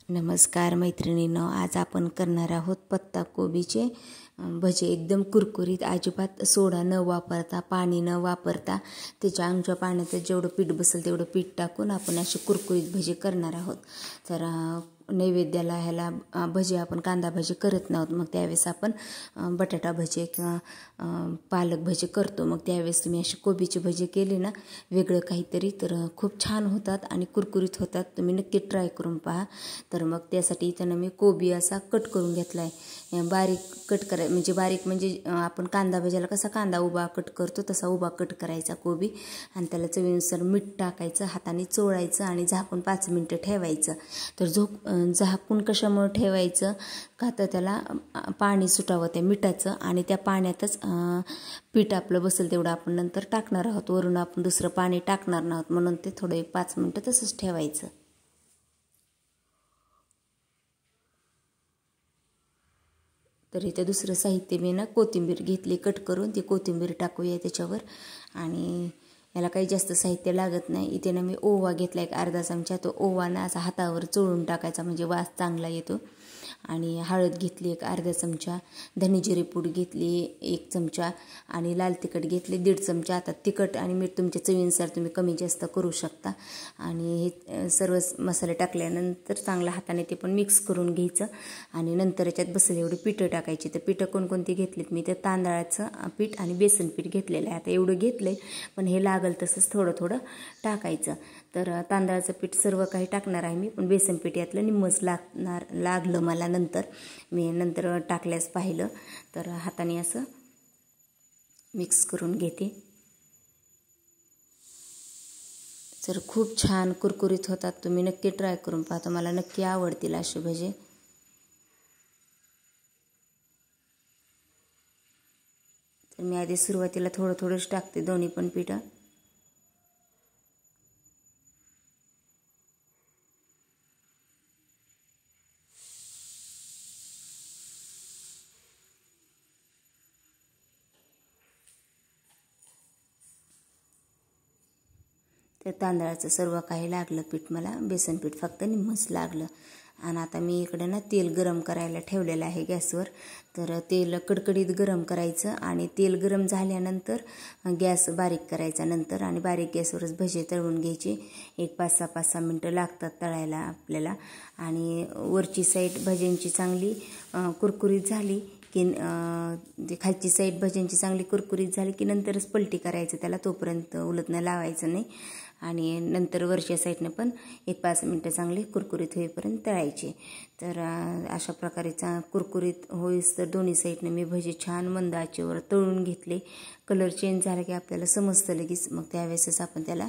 नमस्कार मैत्रिणींनो, आज आपण करणार आहोत पत्ता कोबीचे भजे. एकदम कुरकुरीत, अजिबात सोडा न वापरता, पाणी न वापरता, त्याच्या अंगच्या पाण्यात जेवढं पीठ बसेल तेवढं पीठ टाकून आपण असे कुरकुरीत भजे करणार आहोत. तर नैवेद्याला ह्याला भजे आपण कांदा भजी करत नाहोत, मग त्यावेळेस आपण बटाटा भजे किंवा पालक भजे करतो. मग त्यावेळेस तुम्ही अशी कोबीची भजी केली ना, वेगळं काहीतरी, तर खूप छान होतात आणि कुरकुरीत होतात. तुम्ही नक्की ट्राय करून पहा. तर मग त्यासाठी इथं मी कोबी असा कट करून घेतला आहे. बारीक कट म्हणजे बारीक म्हणजे आपण कांदा भज्याला कसा कांदा उभा कट करतो तसा उभा कट करायचा कोबी, आणि त्याला चवीनुसार मीठ टाकायचं, हाताने चोळायचं आणि झाकून 5 मिनिटं ठेवायचं. तर झाकून कशामुळे ठेवायचं का, तर त्याला पाणी सुटावं त्या मिठाचं, आणि त्या पाण्यातच पीठ आपलं बसेल तेवढं आपण नंतर टाकणार आहोत. वरून आपण दुसरं पाणी टाकणार नाहोत, म्हणून ते थोडं 5 मिनिटं तसंच ठेवायचं. तर इथं दुसरं साहित्य मी ना कोथिंबीर घेतली कट करून, ती कोथिंबीर टाकूया त्याच्यावर. आणि याला काही जास्त साहित्य लागत नाही. इथे ना मी ओवा घेतला एक अर्धा चमचा. तो ओवा ना असा हातावर चोळून टाकायचा म्हणजे वास चांगला येतो. आणि हळद घेतली एक अर्धा चमचा, धने जिरे पूड घेतली 1 चमचा, आणि लाल तिखट घेतले 1.5 चमचा. आता तिखट आणि मीठ तुमच्या चवीनुसार तुम्ही कमी जास्त करू शकता. आणि हे सर्व मसाले टाकल्यानंतर चांगल्या हाताने ते पण मिक्स करून घ्यायचं. आणि नंतर याच्यात बसेल एवढी पिठं टाकायची. तर पिठं कोणकोणती घेतलीत मी, तर तांदळाचं पीठ आणि बेसन पीठ घेतलेलं आहे. आता एवढं घेतलं आहे, पण हे लागल तसंच थोडं थोडं टाकायचं. तर तांदळाचं पीठ सर्व काही टाकणार आहे मी, पण बेसन पीठ यातलं निम्मच लागलं मला. नंतर मी टाकल्यास पाहिलं, तर हाताने असं मिक्स करून घेते. तर खूप छान कुरकुरीत होतात. तुम्ही नक्की ट्राय करून पाहता, मला नक्की आवडतील असे भजे. तर मी आधी सुरुवातीला थोडं थोडंच टाकते दोन्ही पण पिठं. तर तांदळाचं सर्व काही लागलं पीठ मला, बेसन पीठ फक्त निम्मच लागलं. आणि आता मी इकडे ना तेल गरम करायला ठेवलेलं आहे गॅसवर. तर तेल कडकडीत गरम करायचं, आणि तेल गरम झाल्यानंतर गॅस बारीक करायचा नंतर, आणि बारीक गॅसवरच भजे तळून घ्यायचे. एक 5-6 मिनटं लागतात तळायला आपल्याला. आणि वरची साईड भज्यांची चांगली कुरकुरीत झाली की खालची साईड भज्यांची चांगली कुरकुरीत झाली की नंतरच पलटी करायचं त्याला, तोपर्यंत उलटणं लावायचं नाही. आणि नंतर वरच्या साईडनं पण 1-5 मिनटं चांगले कुरकुरीत होईपर्यंत तळायचे. तर अशा प्रकारे कुरकुरीत होईस तर दोन्ही साईडनं मी भजी छान मंद आचेवर तळून घेतले. कलर चेंज झाला की आपल्याला समजतं लगेच, मग त्यावेळेसच आपण त्याला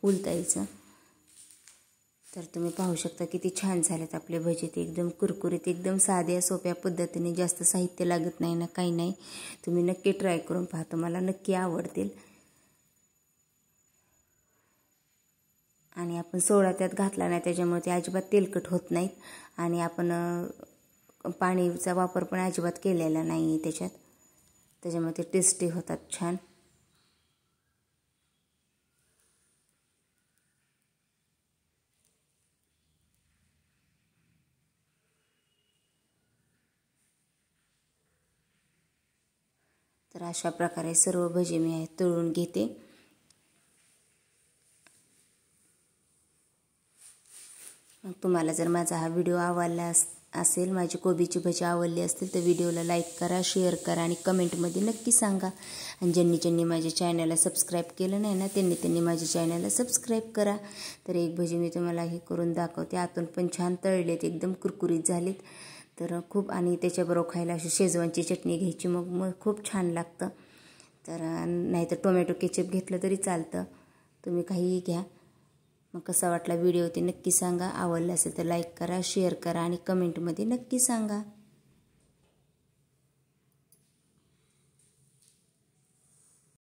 उलटायचं. तर तुम्ही पाहू शकता किती छान झालेत आपले भजे. ते एकदम कुरकुरीत, एकदम साध्या सोप्या पद्धतीने, जास्त साहित्य लागत नाही ना काही नाही. तुम्ही नक्की ट्राय करून पहा, तुम्हाला नक्की आवडतील. आणि आपण सोडा त्यात घातला नाही त्याच्यामुळे ते अजिबात तेलकट होत नाहीत. आणि आपण पाणीचा वापर पण अजिबात केलेला नाही त्याच्यात, त्याच्यामुळे ते टेस्टी होतात छान. तर अशा प्रकारे सर्व भजी मी तळून घेते. मग तुम्हाला जर माझा हा व्हिडिओ आवडला असेल, माझी कोबीची भजी आवडली असतील, तर व्हिडिओला लाईक करा, शेअर करा आणि कमेंटमध्ये नक्की सांगा. आणि ज्यांनी माझ्या चॅनलला सबस्क्राईब केलं नाही ना, त्यांनी माझ्या चॅनलला सबस्क्राईब करा. तर एक भजी मी तुम्हाला हे करून दाखवते. आतून पण छान तळलेत, एकदम कुरकुरीत झालीत. तर खूप, आणि त्याच्याबरोबर खायला अशी शेजवानची चटणी घ्यायची, मग खूप छान लागतं. तर नाहीतर टोमॅटो केचप घेतलं तरी चालतं, तुम्ही काहीही घ्या. मग कसा वाटला व्हिडिओ ते नक्की सांगा. आवडला असेल तर लाईक करा, शेअर करा आणि कमेंटमध्ये नक्की सांगा.